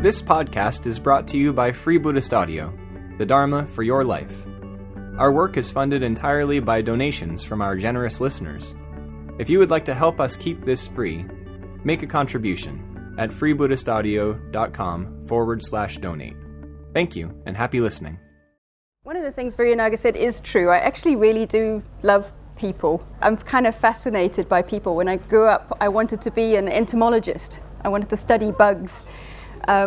This podcast is brought to you by Free Buddhist Audio, the Dharma for your life. Our work is funded entirely by donations from our generous listeners. If you would like to help us keep this free, make a contribution at freebuddhistaudio.com/donate. Thank you, and happy listening. One of the things Viryanaga said is true. I actually really do love people. I'm kind of fascinated by people. When I grew up, I wanted to be an entomologist. I wanted to study bugs,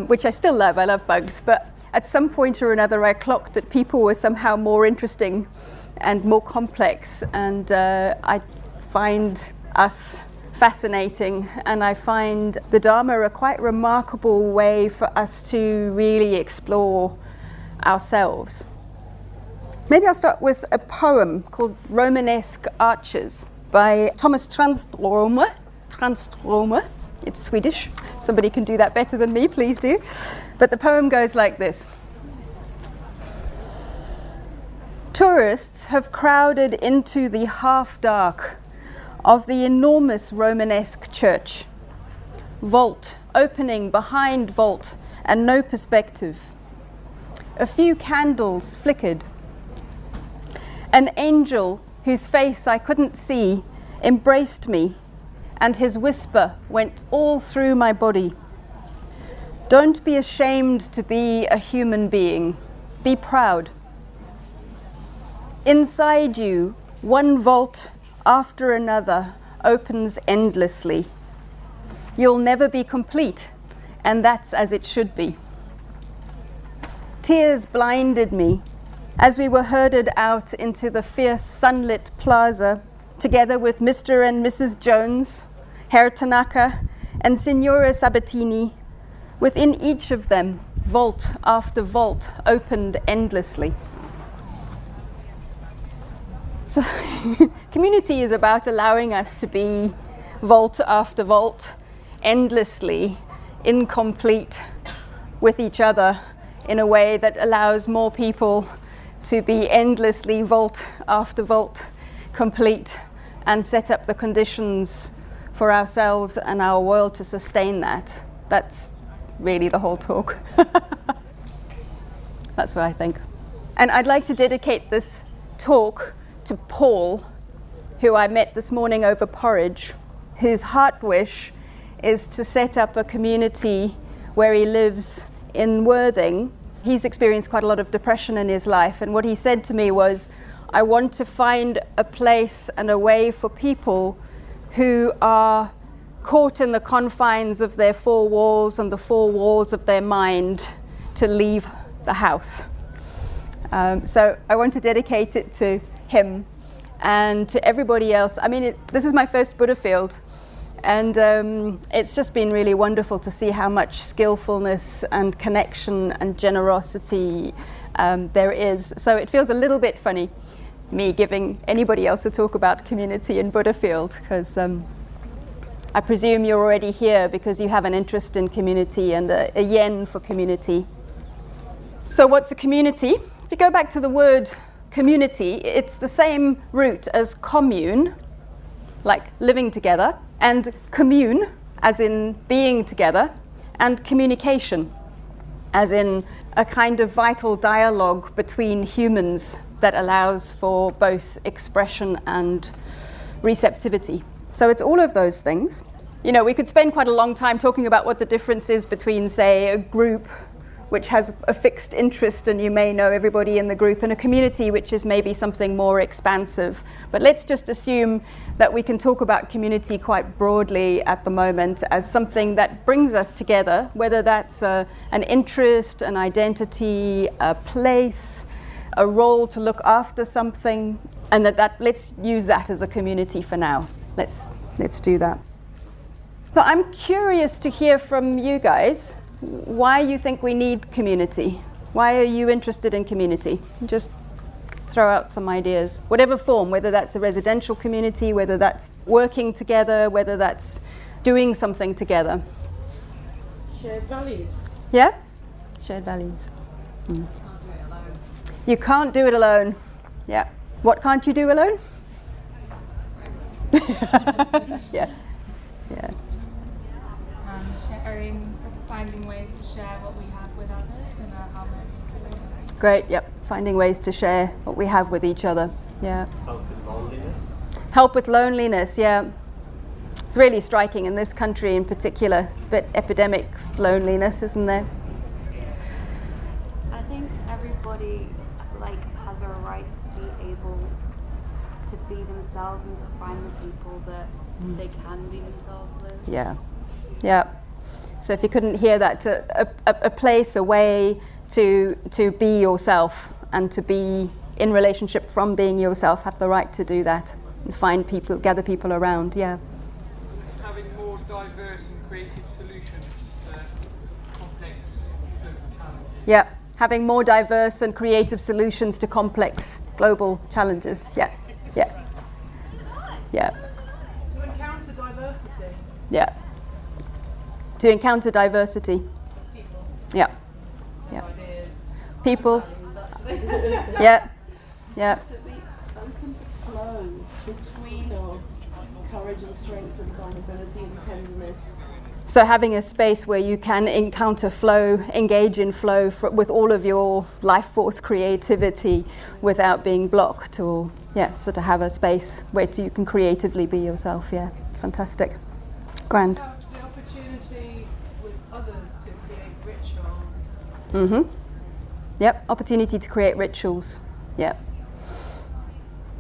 which I still love. I love bugs. But at some point or another, I clocked that people were somehow more interesting and more complex. And I find us fascinating. And I find the Dharma a quite remarkable way for us to really explore ourselves. Maybe I'll start with a poem called Romanesque Arches by Thomas Tranströmer. It's Swedish. Somebody can do that better than me, please do. But the poem goes like this. Tourists have crowded into the half-dark of the enormous Romanesque church. Vault opening behind vault and no perspective. A few candles flickered. An angel whose face I couldn't see embraced me, and his whisper went all through my body. Don't be ashamed to be a human being. Be proud. Inside you, one vault after another opens endlessly. You'll never be complete, and that's as it should be. Tears blinded me as we were herded out into the fierce sunlit plaza, together with Mr. and Mrs. Jones, Herr Tanaka, and Signora Sabatini. Within each of them, vault after vault opened endlessly. So, community is about allowing us to be vault after vault, endlessly incomplete with each other in a way that allows more people to be endlessly vault after vault complete and set up the conditions for ourselves and our world to sustain that. That's really the whole talk. That's what I think. And I'd like to dedicate this talk to Paul, who I met this morning over porridge, whose heart wish is to set up a community where he lives in Worthing. He's experienced quite a lot of depression in his life, and what he said to me was, I want to find a place and a way for people who are caught in the confines of their four walls and the four walls of their mind to leave the house. So I want to dedicate it to him and to everybody else. I mean, this is my first Buddha field. And it's just been really wonderful to see how much skillfulness and connection and generosity there is. So it feels a little bit funny, me giving anybody else a talk about community in Buddha field, because I presume you're already here because you have an interest in community and a yen for community. So what's a community? If you go back to the word community, it's the same root as commune, like living together, and commune, as in being together, and communication, as in a kind of vital dialogue between humans that allows for both expression and receptivity. So it's all of those things. You know, we could spend quite a long time talking about what the difference is between, say, a group which has a fixed interest and you may know everybody in the group, and a community which is maybe something more expansive. But let's just assume that we can talk about community quite broadly at the moment as something that brings us together, whether that's an interest, an identity, a place, a role to look after something, and that let's use that as a community for now. Let's do that. But I'm curious to hear from you guys why you think we need community. Why are you interested in community? Just throw out some ideas, whatever form, whether that's a residential community, whether that's working together, whether that's doing something together. Shared values. Yeah? Shared values. You can't do it alone. Yeah. What can't you do alone? Yeah. Sharing finding ways to share what we have with others in our harmonious way. Great, yep. Finding ways to share what we have with each other. Yeah. Help with loneliness. Help with loneliness, yeah. It's really striking in this country in particular. It's a bit epidemic loneliness, isn't there? I think everybody has a right to be able to be themselves and to find the people that they can be themselves with. Yeah, yeah. So if you couldn't hear that, a place, a way to be yourself and to be in relationship from being yourself, have the right to do that and find people, gather people around, yeah. Having more diverse and creative solutions to complex global challenges. Yeah, having more diverse and creative solutions to complex global challenges, yeah, yeah, yeah. To encounter diversity. Yeah. To encounter diversity. People. Yeah. Yeah. Ideas. People. Values, actually. Yeah. Yeah. To be open to flow between our courage and strength and vulnerability and tenderness. So having a space where you can encounter flow, engage in flow with all of your life force creativity without being blocked, or so to have a space where you can creatively be yourself. Yeah. Fantastic. Grand. Have the opportunity with others to create rituals. Mm-hmm. Yep. Opportunity to create rituals. Yep.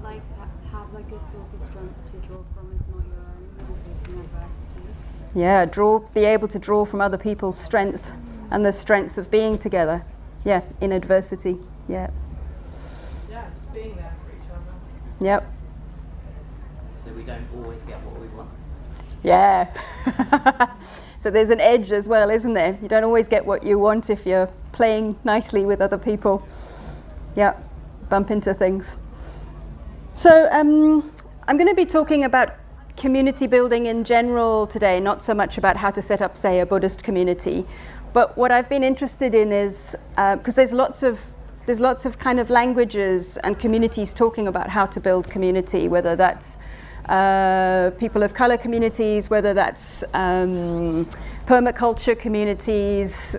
Like to have a source of strength to draw from, if not your own, when facing adversity. Yeah. Be able to draw from other people's strength and the strength of being together. Yeah. In adversity. Yeah. Yeah, just being there for each other. Yep. So we don't always get what we want. Yeah. So there's an edge as well, isn't there? You don't always get what you want if you're playing nicely with other people. Yeah, bump into things. So I'm going to be talking about community building in general today, not so much about how to set up, say, a Buddhist community. But what I've been interested in is, because there's lots of kind of languages and communities talking about how to build community, whether that's people of color communities, whether that's permaculture communities,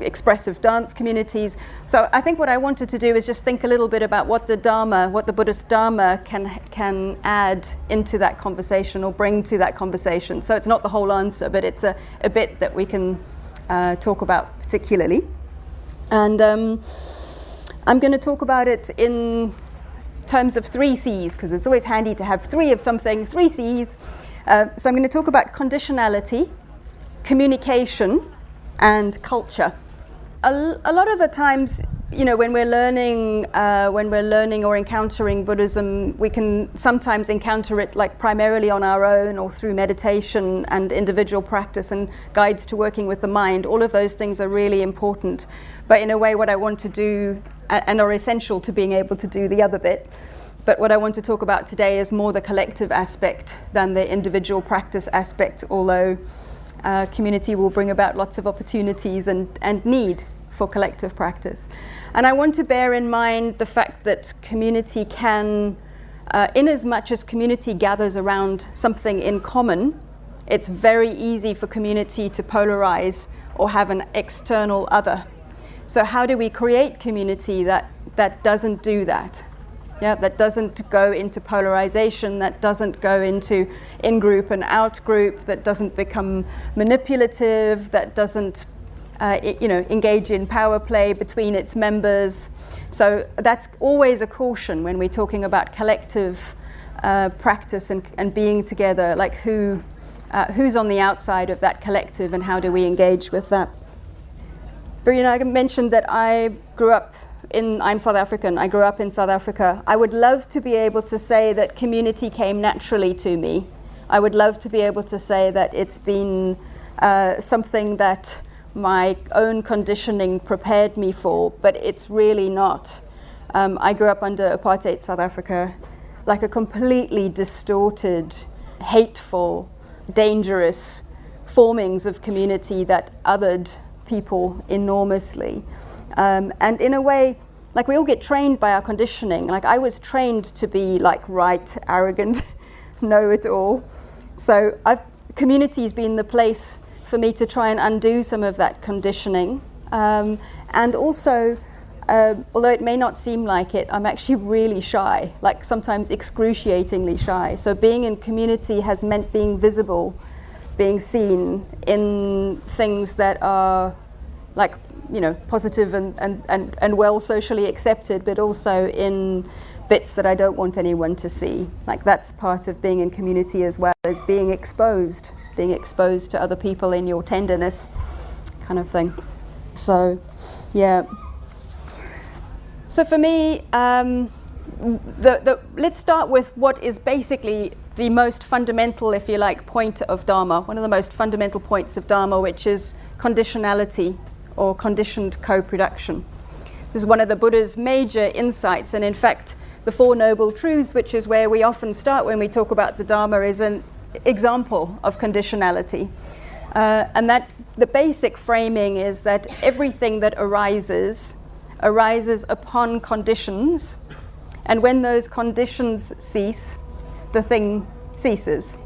expressive dance communities. So I think what I wanted to do is just think a little bit about what the Dharma, what the Buddhist Dharma can add into that conversation or bring to that conversation. So it's not the whole answer, but it's a bit that we can talk about particularly. And I'm going to talk about it in terms of 3 C's, because it's always handy to have 3 of something, 3 C's. So I'm going to talk about conditionality, communication, and culture. A lot of the times, when we're learning or encountering Buddhism, we can sometimes encounter it primarily on our own or through meditation and individual practice and guides to working with the mind. All of those things are really important. But in a way, what I want to do and are essential to being able to do the other bit. But what I want to talk about today is more the collective aspect than the individual practice aspect, although community will bring about lots of opportunities and need for collective practice. And I want to bear in mind the fact that community can, in as much as community gathers around something in common, it's very easy for community to polarize or have an external other. So how do we create community that doesn't do that? Yeah, that doesn't go into polarization, that doesn't go into in-group and out-group, that doesn't become manipulative, that doesn't engage in power play between its members. So that's always a caution when we're talking about collective practice and being together, like who's on the outside of that collective and how do we engage with that? But I mentioned that I'm South African. I grew up in South Africa. I would love to be able to say that community came naturally to me. I would love to be able to say that it's been something that my own conditioning prepared me for, but it's really not. I grew up under apartheid South Africa, like a completely distorted, hateful, dangerous formings of community that othered people enormously. And in a way, we all get trained by our conditioning. I was trained to be right, arrogant, know it all. So community's been the place for me to try and undo some of that conditioning. And also, although it may not seem like it, I'm actually really shy, like sometimes excruciatingly shy. So being in community has meant being visible, being seen in things that are like, you know, positive and well socially accepted, but also in bits that I don't want anyone to see. Like that's part of being in community as well, as being exposed to other people in your tenderness kind of thing. So, yeah. So for me, let's start with what is basically the most fundamental, if you like, point of Dharma, one of the most fundamental points of Dharma, which is conditionality or conditioned co-production. This is one of the Buddha's major insights, and in fact, the Four Noble Truths, which is where we often start when we talk about the Dharma, is an example of conditionality. And that the basic framing is that everything that arises upon conditions, and when those conditions cease, the thing ceases.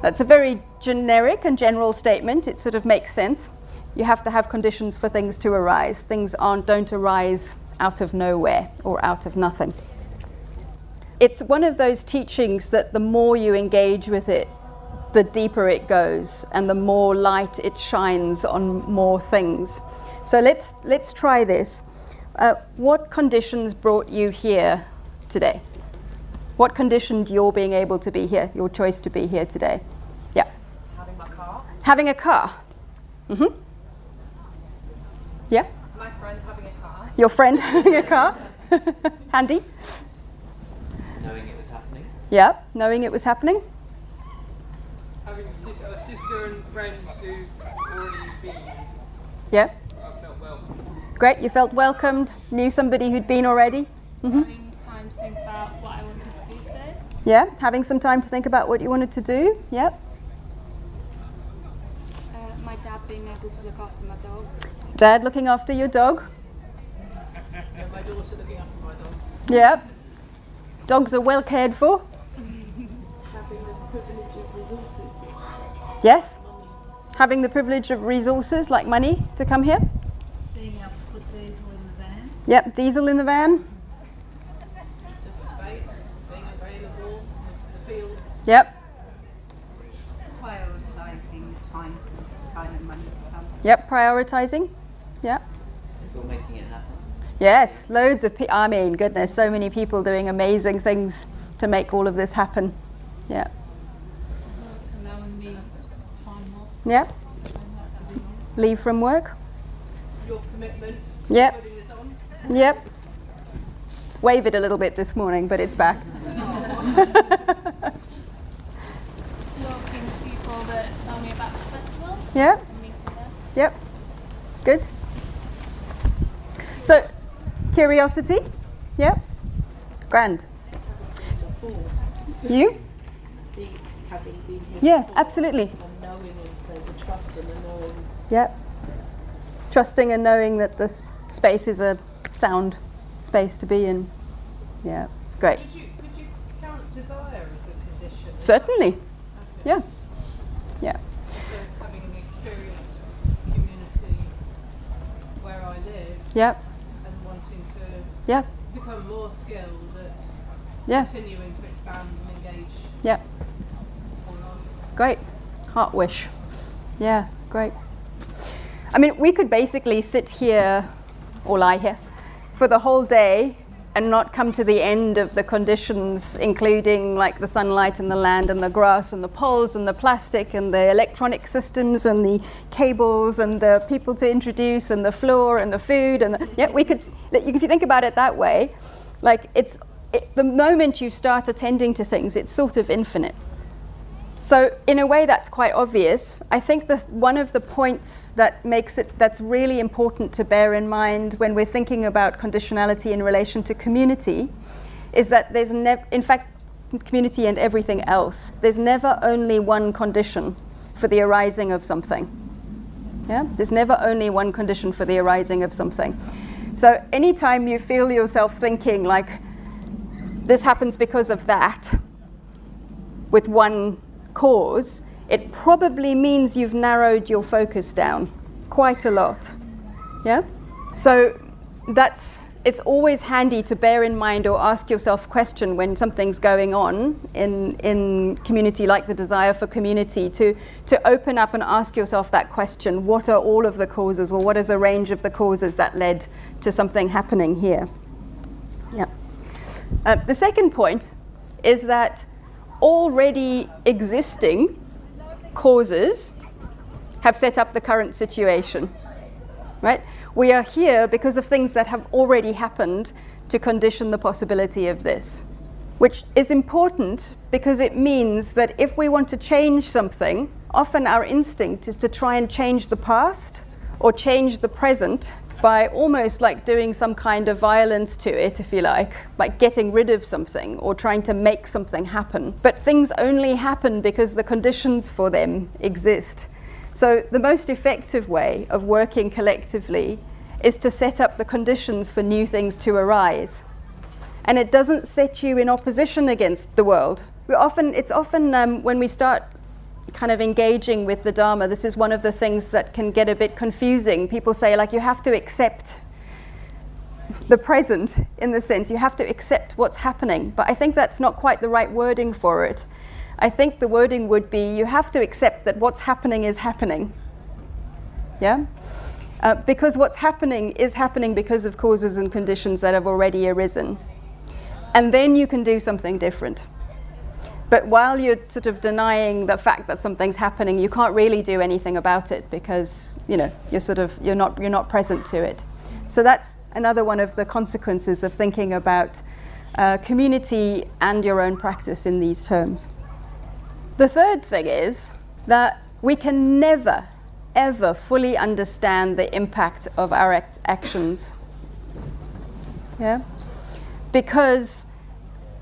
That's a very generic and general statement. It sort of makes sense. You have to have conditions for things to arise. Things don't arise out of nowhere or out of nothing. It's one of those teachings that the more you engage with it, the deeper it goes and the more light it shines on more things. So let's try this. What conditions brought you here today? What conditioned your being able to be here, your choice to be here today? Yeah. Having my car. Having a car. Mm-hmm. Yeah. My friend having a car. Your friend having a car. Handy. Knowing it was happening. Yeah, knowing it was happening. Having a sister and friends who already been. Yeah. I felt welcome. Great, you felt welcomed, knew somebody who'd been already. Mm-hmm. Having time to think about what I wanted to do today. Yeah, having some time to think about what you wanted to do. Yep. My dad being able to look after my dog. Dad looking after your dog. And my daughter looking after my dog. Yep. Dogs are well cared for. Having the privilege of resources. Yes. Having the privilege of resources like money to come here. Being able to put diesel in the van. Yep, diesel in the van. Just space, being available, the fields. Yep. Prioritising time and money to come. Yep, prioritizing. Yep. People making it happen. Yes, loads of people. I mean, goodness, so many people doing amazing things to make all of this happen. Yeah. Allowing me time off. Yep. Leave from work. Your commitment. Yep. Putting this on. Yep. Wave it a little bit this morning, but it's back. Talking to people that tell me about this festival. Yep. And meeting them. Yep. Good. So, curiosity. Yep. Grand. You? Having been here Yeah, before, absolutely. and knowing there's a trust and a knowing. Yep. Trusting and knowing that this space is a sound space to be in. Yeah. Great. Could you count desire as a condition? Certainly. Yeah. Yeah. So having experienced community where I live Yep. and wanting to Yeah. become more skilled at Yeah. continuing to expand and engage Yeah. on life. Great. Heart wish. Yeah, great. I mean, we could basically sit here or lie here for the whole day and not come to the end of the conditions, including like the sunlight and the land and the grass and the poles and the plastic and the electronic systems and the cables and the people to introduce and the floor and the food and yeah, we could. If you think about it that way, like the moment you start attending to things, it's sort of infinite. So in a way that's quite obvious. I think one of the points that makes that's really important to bear in mind when we're thinking about conditionality in relation to community is that there's in fact, community and everything else, there's never only one condition for the arising of something. Yeah? There's never only one condition for the arising of something. So anytime you feel yourself thinking like, this happens because of that, with one cause, it probably means you've narrowed your focus down quite a lot. Yeah? So it's always handy to bear in mind or ask yourself a question when something's going on in community, like the desire for community, to open up and ask yourself that question: what are all of the causes, or what is a range of the causes that led to something happening here? Yeah. The second point is that already existing causes have set up the current situation, right? We are here because of things that have already happened to condition the possibility of this, which is important because it means that if we want to change something, often our instinct is to try and change the past or change the present by almost like doing some kind of violence to it, if you like getting rid of something or trying to make something happen. But things only happen because the conditions for them exist. So the most effective way of working collectively is to set up the conditions for new things to arise. And it doesn't set you in opposition against the world. It's often when we start kind of engaging with the Dharma, this is one of the things that can get a bit confusing. People say, like, you have to accept the present, in the sense you have to accept what's happening. But I think that's not quite the right wording for it. I think the wording would be, you have to accept that what's happening is happening. Yeah? Because what's happening is happening because of causes and conditions that have already arisen. And then you can do something different. But while you're sort of denying the fact that something's happening, you can't really do anything about it because, you're not present to it. So that's another one of the consequences of thinking about community and your own practice in these terms. The third thing is that we can never, ever fully understand the impact of our actions. Yeah? Because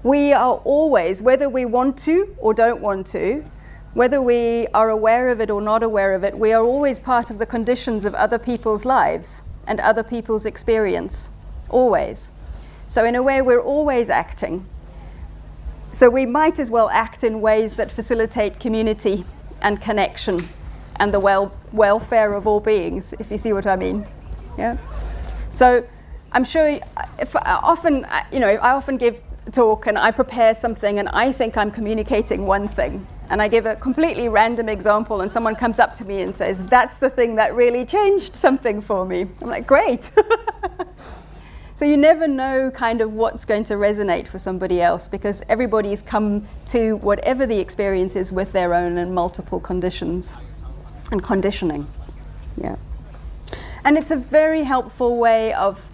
we are always, whether we want to or don't want to, whether we are aware of it or not aware of it, we are always part of the conditions of other people's lives and other people's experience. Always. So in a way, we're always acting. So we might as well act in ways that facilitate community and connection and the welfare of all beings, if you see what I mean. Yeah. So I'm sure I often give a talk and I prepare something and I think I'm communicating one thing, and I give a completely random example and someone comes up to me and says, that's the thing that really changed something for me. I'm like, great. So you never know kind of what's going to resonate for somebody else, because everybody's come to whatever the experience is with their own and multiple conditions and conditioning. Yeah. And it's a very helpful way of,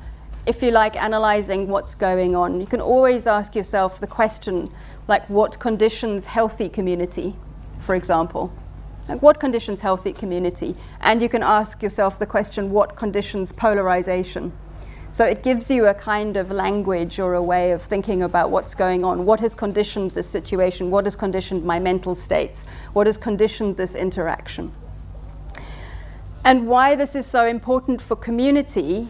if you like, analyzing what's going on. You can always ask yourself the question, like, what conditions healthy community, for example? Like, what conditions healthy community? And you can ask yourself the question, what conditions polarization? So it gives you a kind of language or a way of thinking about what's going on. What has conditioned this situation? What has conditioned my mental states? What has conditioned this interaction? And why this is so important for community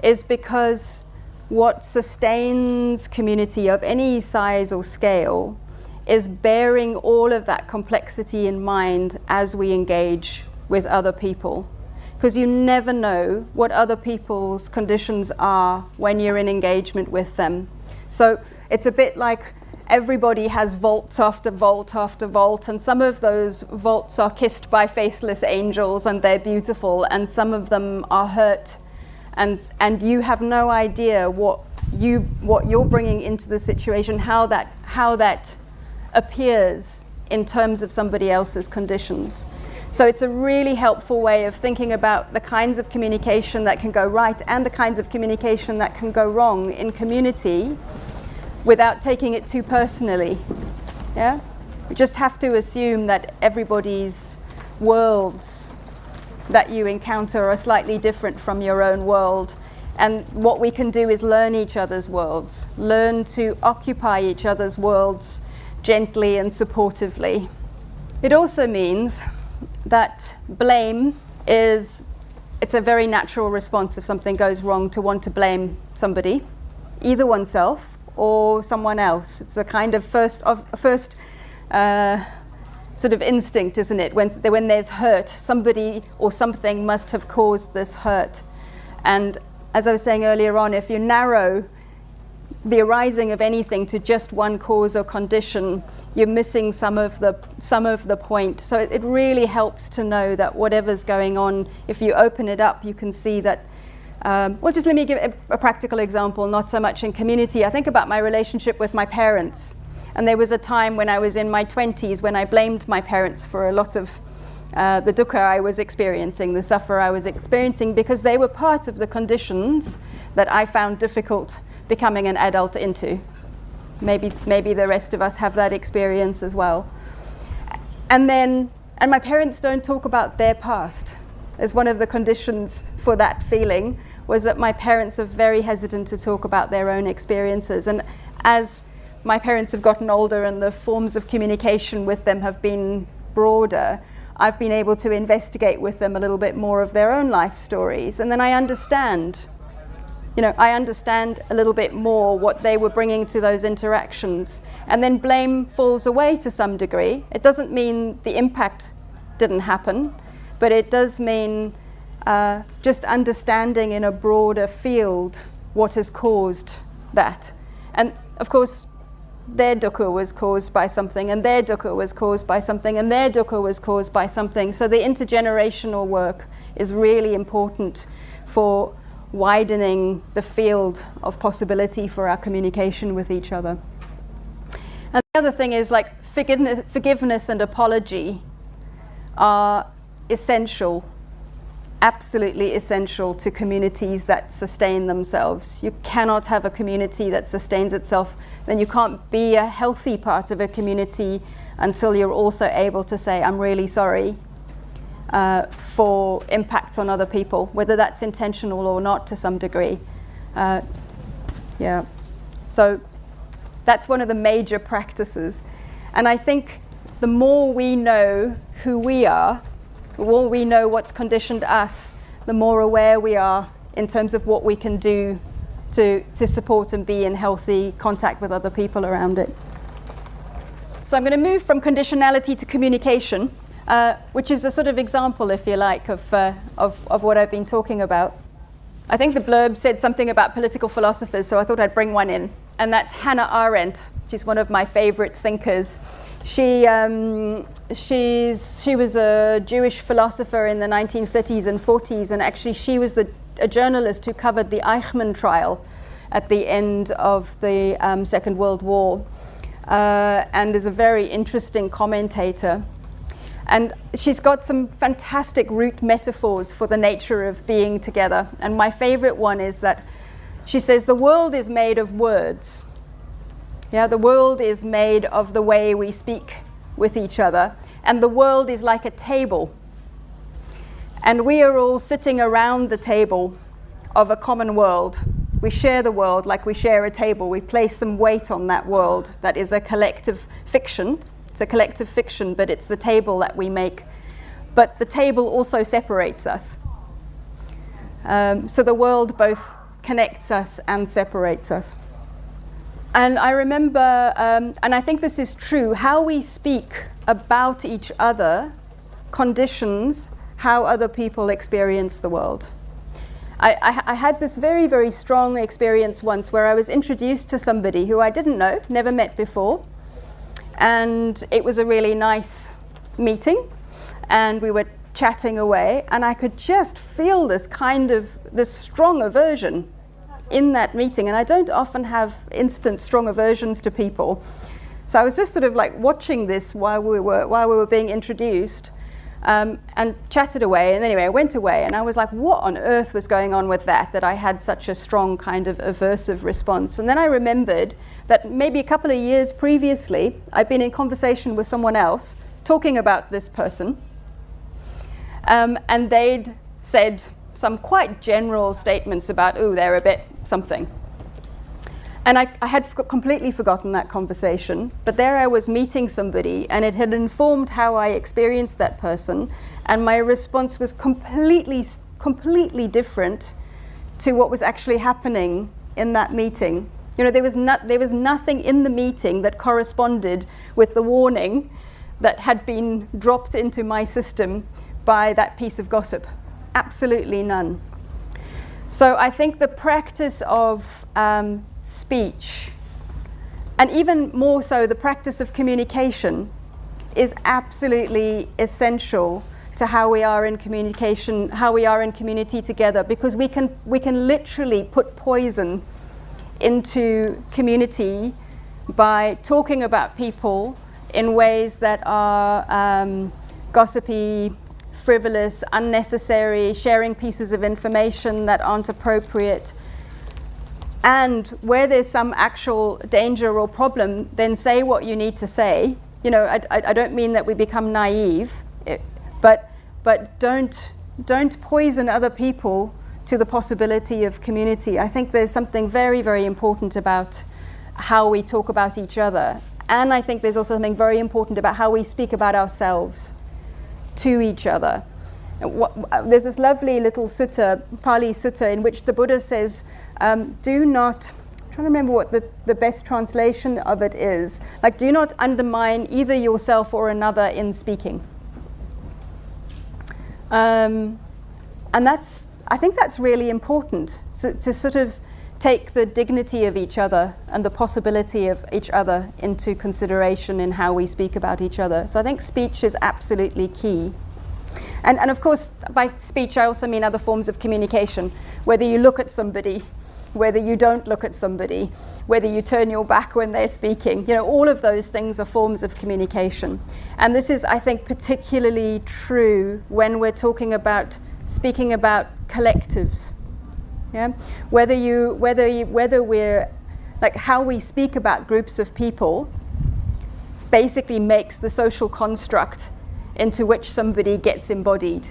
is because what sustains community of any size or scale is bearing all of that complexity in mind as we engage with other people. Because you never know what other people's conditions are when you're in engagement with them. So it's a bit like everybody has vaults after vault after vault, and some of those vaults are kissed by faceless angels and they're beautiful, and some of them are hurt, and you have no idea what you're bringing into the situation, how that appears in terms of somebody else's conditions. So it's a really helpful way of thinking about the kinds of communication that can go right and the kinds of communication that can go wrong in community without taking it too personally. Yeah? We just have to assume that everybody's worlds that you encounter are slightly different from your own world. And what we can do is learn each other's worlds, learn to occupy each other's worlds gently and supportively. It also means that blame it's a very natural response if something goes wrong to want to blame somebody, either oneself or someone else. It's a kind of first sort of instinct, isn't it? When there's hurt, somebody or something must have caused this hurt. And as I was saying earlier on, if you narrow the arising of anything to just one cause or condition, you're missing some of the point. So it really helps to know that whatever's going on, if you open it up, you can see that. Well, just let me give a practical example, not so much in community. I think about my relationship with my parents. And there was a time when I was in my 20s when I blamed my parents for a lot of the dukkha I was experiencing, the suffer I was experiencing, because they were part of the conditions that I found difficult becoming an adult into. Maybe the rest of us have that experience as well. And my parents don't talk about their past. As one of the conditions for that feeling was that my parents are very hesitant to talk about their own experiences. And as my parents have gotten older and the forms of communication with them have been broader, I've been able to investigate with them a little bit more of their own life stories. And then I understand a little bit more what they were bringing to those interactions. And then blame falls away to some degree. It doesn't mean the impact didn't happen, but it does mean just understanding in a broader field what has caused that. And of course, their dukkha was caused by something, and their dukkha was caused by something, and their dukkha was caused by something. So the intergenerational work is really important for widening the field of possibility for our communication with each other. And the other thing is, like, forgiveness and apology are essential, absolutely essential to communities that sustain themselves. You cannot have a community that sustains itself, then you can't be a healthy part of a community until you're also able to say, I'm really sorry for impacts on other people, whether that's intentional or not to some degree. So that's one of the major practices. And I think the more we know who we are, the more we know what's conditioned us, the more aware we are in terms of what we can do to support and be in healthy contact with other people around it. So I'm going to move from conditionality to communication, which is a sort of example, if you like, of what I've been talking about. I think the blurb said something about political philosophers, so I thought I'd bring one in. And that's Hannah Arendt. She's one of my favorite thinkers. She was a Jewish philosopher in the 1930s and 40s, and actually she was a journalist who covered the Eichmann trial at the end of the Second World War, and is a very interesting commentator. And she's got some fantastic root metaphors for the nature of being together. And my favorite one is that she says the world is made of words. Yeah, the world is made of the way we speak with each other, and the world is like a table. And we are all sitting around the table of a common world. We share the world like we share a table. We place some weight on that world that is a collective fiction. It's a collective fiction, but it's the table that we make. But the table also separates us. So the world both connects us and separates us. And I remember, and I think this is true, how we speak about each other conditions how other people experience the world. I had this very, very strong experience once where I was introduced to somebody who I didn't know, never met before. And it was a really nice meeting, and we were chatting away, and I could just feel this strong aversion in that meeting. And I don't often have instant strong aversions to people. So I was just sort of like watching this while we were being introduced, and chatted away. And anyway, I went away, and I was like, what on earth was going on with that I had such a strong kind of aversive response? And then I remembered that maybe a couple of years previously, I'd been in conversation with someone else talking about this person, and they'd said some quite general statements about, ooh, they're a bit something. And I had completely forgotten that conversation, but there I was meeting somebody, and it had informed how I experienced that person, and my response was completely different to what was actually happening in that meeting. You know, there was nothing in the meeting that corresponded with the warning that had been dropped into my system by that piece of gossip. Absolutely none. So I think the practice of speech, and even more so the practice of communication, is absolutely essential to how we are in communication, how we are in community together, because we can literally put poison into community by talking about people in ways that are gossipy, frivolous, unnecessary, sharing pieces of information that aren't appropriate. And where there's some actual danger or problem, then say what you need to say. You know, I don't mean that we become naive, but don't poison other people to the possibility of community. I think there's something very, very important about how we talk about each other. And I think there's also something very important about how we speak about ourselves to each other. There's this lovely little sutta, Pali Sutta, in which the Buddha says, do not, I'm trying to remember what the best translation of it is, like, do not undermine either yourself or another in speaking. And I think that's really important, to sort of take the dignity of each other and the possibility of each other into consideration in how we speak about each other. So I think speech is absolutely key. And of course, by speech, I also mean other forms of communication, whether you look at somebody, whether you don't look at somebody, whether you turn your back when they're speaking. You know, all of those things are forms of communication. And this is, I think, particularly true when we're speaking about collectives. Yeah? Whether we're, like, how we speak about groups of people basically makes the social construct into which somebody gets embodied.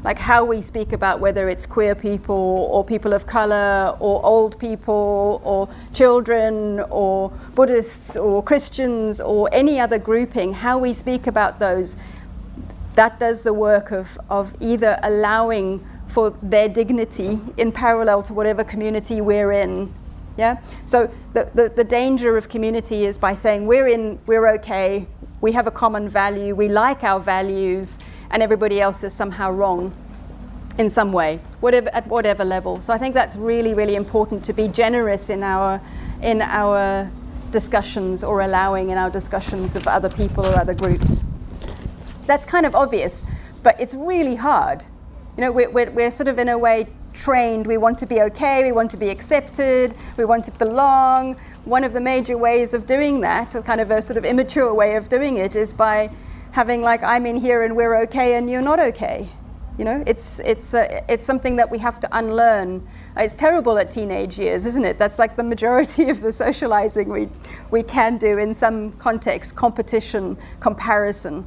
Like how we speak about whether it's queer people or people of color or old people or children or Buddhists or Christians or any other grouping, how we speak about those, that does the work of either allowing for their dignity in parallel to whatever community we're in. Yeah. So the danger of community is by saying we're okay, we have a common value, we like our values, and everybody else is somehow wrong in some way, at whatever level. So I think that's really, really important, to be generous in our discussions, or allowing in our discussions of other people or other groups. That's kind of obvious, but it's really hard. You know, we're sort of in a way trained. We want to be okay, we want to be accepted, we want to belong. One of the major ways of doing that, or kind of a sort of immature way of doing it, is by having, like, I'm in here and we're okay and you're not okay. You know, it's something that we have to unlearn. It's terrible at teenage years, isn't it? That's like the majority of the socializing we can do in some context. Competition, comparison.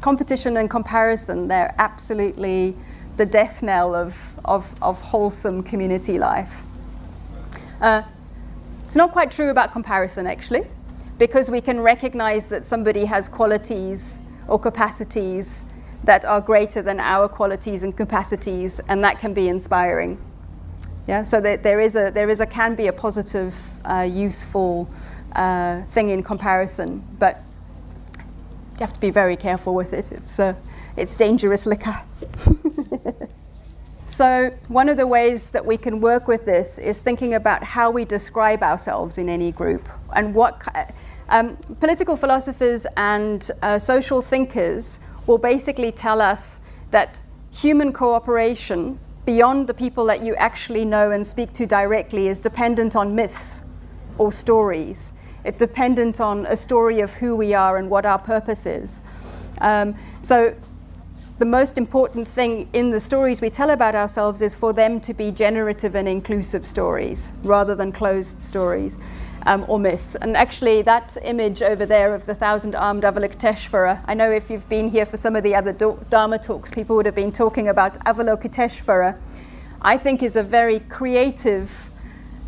Competition and comparison, they're absolutely the death knell of wholesome community life. It's not quite true about comparison, actually, because we can recognize that somebody has qualities or capacities that are greater than our qualities and capacities, and that can be inspiring. Yeah, so there can be a positive, useful thing in comparison, but you have to be very careful with it. It's dangerous liquor. So one of the ways that we can work with this is thinking about how we describe ourselves in any group, and what political philosophers and social thinkers will basically tell us that human cooperation beyond the people that you actually know and speak to directly is dependent on myths or stories. It's dependent on a story of who we are and what our purpose is. So the most important thing in the stories we tell about ourselves is for them to be generative and inclusive stories rather than closed stories or myths. And actually that image over there of the 1,000-armed Avalokiteshvara, I know if you've been here for some of the other Dharma talks, people would have been talking about Avalokiteshvara, I think is a very creative,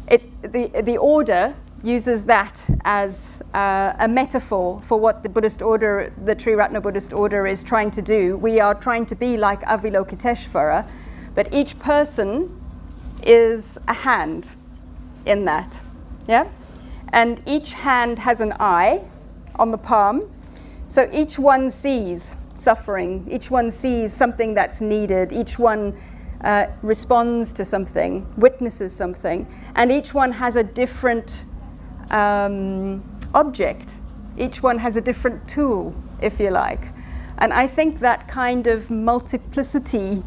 the order uses that as a metaphor for what the Buddhist order, the Triratna Buddhist order, is trying to do. We are trying to be like Avalokiteshvara, but each person is a hand in that. Yeah? And each hand has an eye on the palm. So each one sees suffering, each one sees something that's needed, each one responds to something, witnesses something, and each one has a different object. Each one has a different tool, if you like. And I think that kind of multiplicity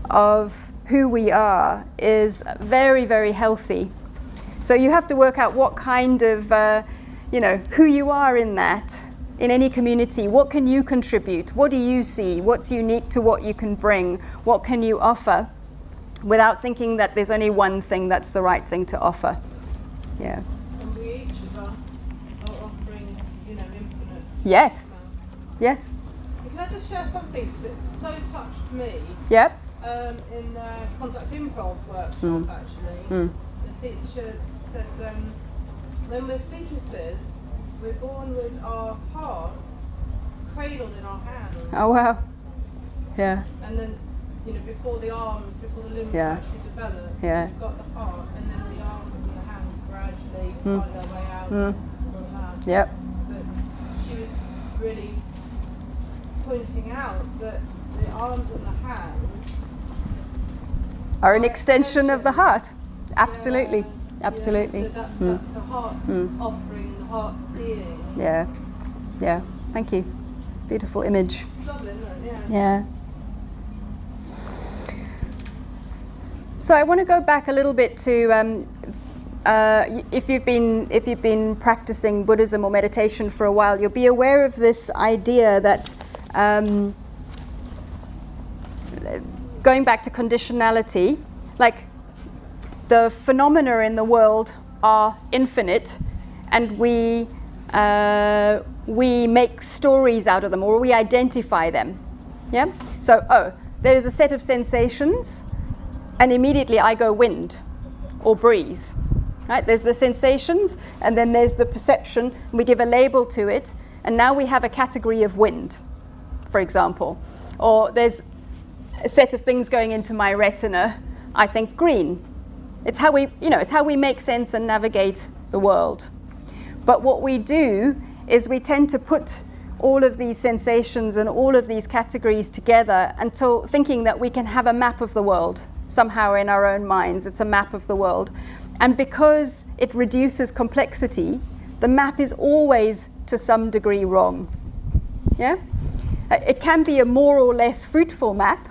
of who we are is very, very healthy. So you have to work out what kind of, who you are in that, in any community. What can you contribute? What do you see? What's unique to what you can bring? What can you offer? Without thinking that there's only one thing that's the right thing to offer. Yeah. And we each of us are offering, infinite. Yes. amount. Yes. And can I just share something, because it so touched me. Yep. In Contact Improv workshop, actually, the teacher said, when we're fetuses, we're born with our hearts cradled in our hands. Oh, wow. Yeah. And then, before the arms, before the limbs Yeah. actually develop, Yeah. we've got the heart, and then the arms and the hands gradually find their way out of that. Yep. But she was really pointing out that the arms and the hands Are an extension of the heart. Absolutely. Yeah, Absolutely. so that's the heart offering, the heart seeing. Yeah. Yeah. Thank you. Beautiful image. It's lovely, isn't it? Yeah. So I want to go back a little bit to if you've been practicing Buddhism or meditation for a while, you'll be aware of this idea that going back to conditionality, like the phenomena in the world are infinite, and we make stories out of them, or we identify them. Yeah. So, there's a set of sensations, and immediately I go wind or breeze. Right? There's the sensations, and then there's the perception. We give a label to it, and now we have a category of wind, for example. Or there's a set of things going into my retina. I think green. It's how we make sense and navigate the world. But what we do is we tend to put all of these sensations and all of these categories together until thinking that we can have a map of the world somehow in our own minds. It's a map of the world. And because it reduces complexity, the map is always to some degree wrong. Yeah? It can be a more or less fruitful map.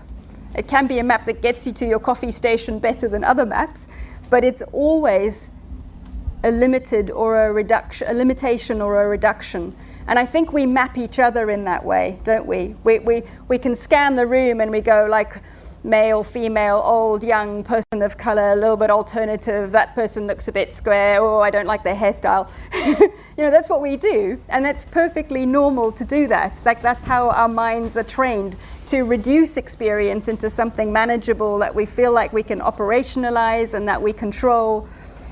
It can be a map that gets you to your coffee station better than other maps, but it's always a limited or a reduction, a limitation or a reduction. And I think we map each other in that way, don't we? We can scan the room and we go like male, female, old, young, person of color, a little bit alternative, that person looks a bit square, oh, I don't like their hairstyle. That's what we do, and that's perfectly normal to do that. Like that's how our minds are trained, to reduce experience into something manageable that we feel like we can operationalize and that we control.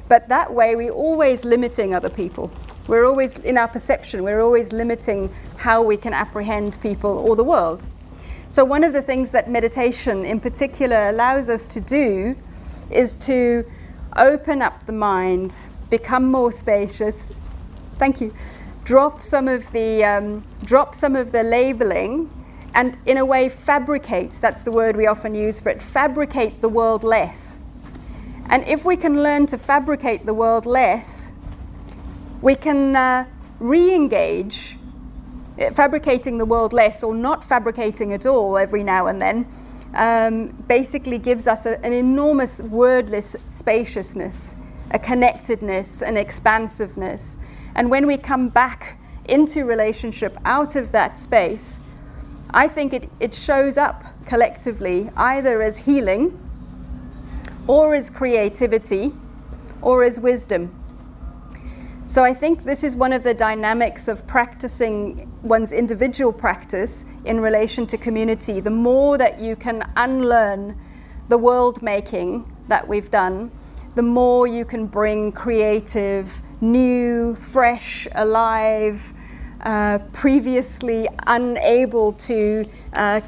But that way we're always limiting other people. We're always, in our perception, we're always limiting how we can apprehend people or the world. So one of the things that meditation in particular allows us to do is to open up the mind, become more spacious. Thank you. Drop some of the labeling, and in a way fabricate, that's the word we often use for it, fabricate the world less. And if we can learn to fabricate the world less, we can re-engage. Fabricating the world less, or not fabricating at all every now and then, basically gives us an enormous wordless spaciousness, a connectedness, an expansiveness. And when we come back into relationship out of that space, I think it shows up collectively either as healing, or as creativity, or as wisdom. So I think this is one of the dynamics of practicing one's individual practice in relation to community. The more that you can unlearn the world making that we've done, the more you can bring creative, new, fresh, alive, previously unable to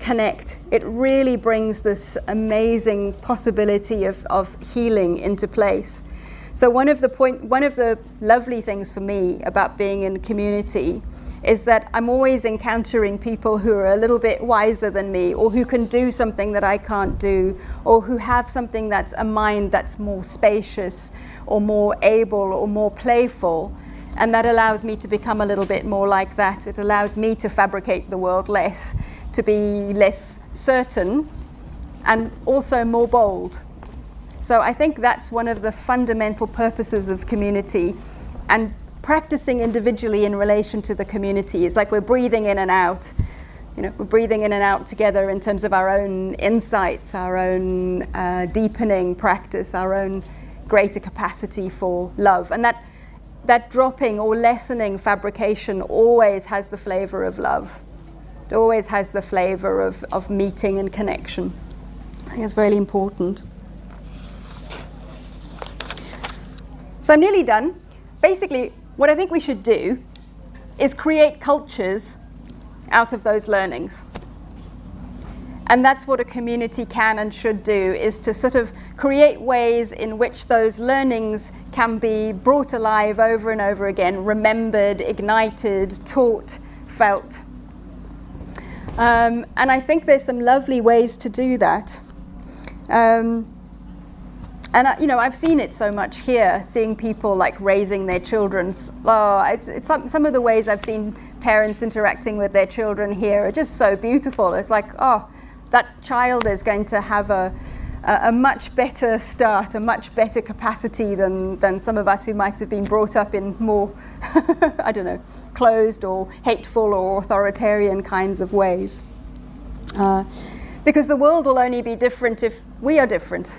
connect. It really brings this amazing possibility of healing into place. So one of the lovely things for me about being in community is that I'm always encountering people who are a little bit wiser than me, or who can do something that I can't do, or who have something that's a mind that's more spacious or more able or more playful. And that allows me to become a little bit more like that. It allows me to fabricate the world less, to be less certain and also more bold. So I think that's one of the fundamental purposes of community, and practicing individually in relation to the community. It's like we're breathing in and out. We're breathing in and out together in terms of our own insights, our own deepening practice, our own greater capacity for love. And that dropping or lessening fabrication always has the flavor of love. It always has the flavor of meeting and connection. I think it's really important. So I'm nearly done. Basically, what I think we should do is create cultures out of those learnings. And that's what a community can and should do, is to sort of create ways in which those learnings can be brought alive over and over again, remembered, ignited, taught, felt. And I think there's some lovely ways to do that. And I've seen it so much here, seeing people like raising their children. It's some of the ways I've seen parents interacting with their children here are just so beautiful. It's like, that child is going to have a much better start, a much better capacity than some of us who might have been brought up in more, I don't know, closed or hateful or authoritarian kinds of ways. Because the world will only be different if we are different.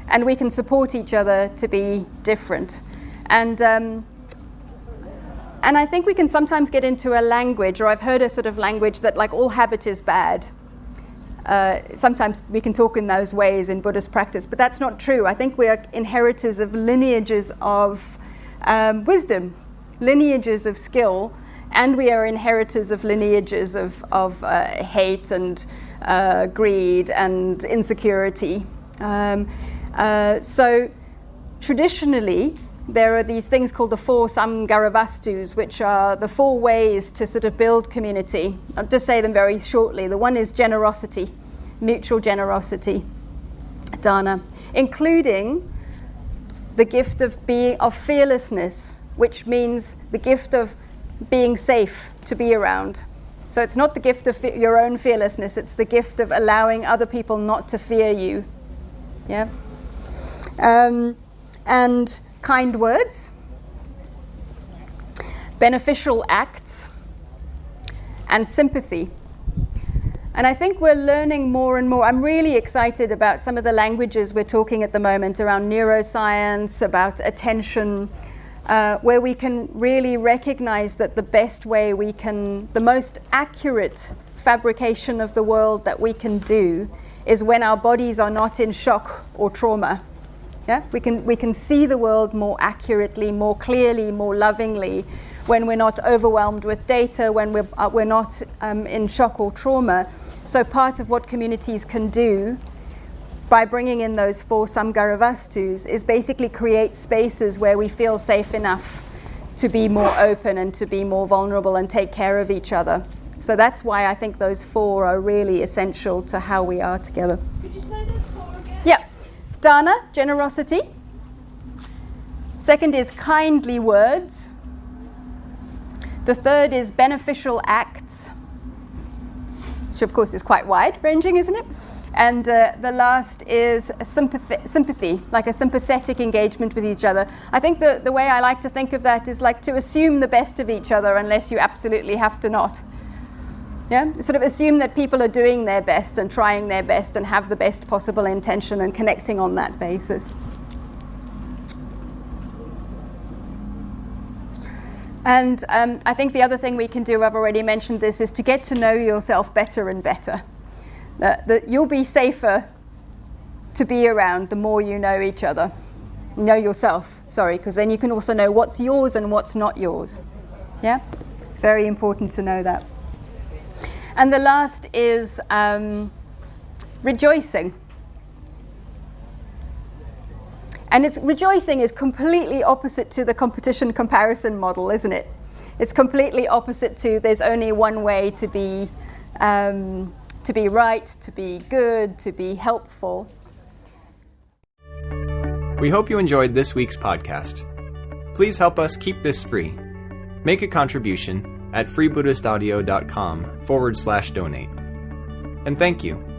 And we can support each other to be different. And I think we can sometimes get into a language, or I've heard a sort of language that like all habit is bad. Sometimes we can talk in those ways in Buddhist practice, but that's not true. I think we are inheritors of lineages of wisdom, lineages of skill, and we are inheritors of lineages of hate and greed and insecurity. So traditionally, there are these things called the 4 Samgaravastus, which are the 4 ways to sort of build community. I'll just say them very shortly. The one is generosity, mutual generosity, dana, including the gift of fearlessness, which means the gift of being safe to be around. So it's not the gift of your own fearlessness, it's the gift of allowing other people not to fear you. Yeah. And kind words, beneficial acts, and sympathy. And I think we're learning more and more. I'm really excited about some of the languages we're talking at the moment around neuroscience, about attention, where we can really recognize that the most accurate fabrication of the world that we can do is when our bodies are not in shock or trauma. Yeah, we can see the world more accurately, more clearly, more lovingly, when we're not overwhelmed with data, when we're not in shock or trauma. So part of what communities can do by bringing in those 4 Samgaravastus is basically create spaces where we feel safe enough to be more open and to be more vulnerable and take care of each other. So that's why I think those 4 are really essential to how we are together. Could you say those 4 again? Yeah. Dana, generosity. Second is kindly words. The third is beneficial acts, which of course is quite wide-ranging, isn't it? And the last is sympathy, like a sympathetic engagement with each other. I think the way I like to think of that is like to assume the best of each other unless you absolutely have to not. Yeah? Sort of assume that people are doing their best and trying their best and have the best possible intention and connecting on that basis. And I think the other thing we can do, I've already mentioned this, is to get to know yourself better and better. That you'll be safer to be around the more you know each other. Know yourself, because then you can also know what's yours and what's not yours. Yeah? It's very important to know that. And the last is rejoicing. And rejoicing is completely opposite to the competition comparison model, isn't it? It's completely opposite to there's only one way to be right, to be good, to be helpful. We hope you enjoyed this week's podcast. Please help us keep this free. Make a contribution at freebuddhistaudio.com/donate. And thank you.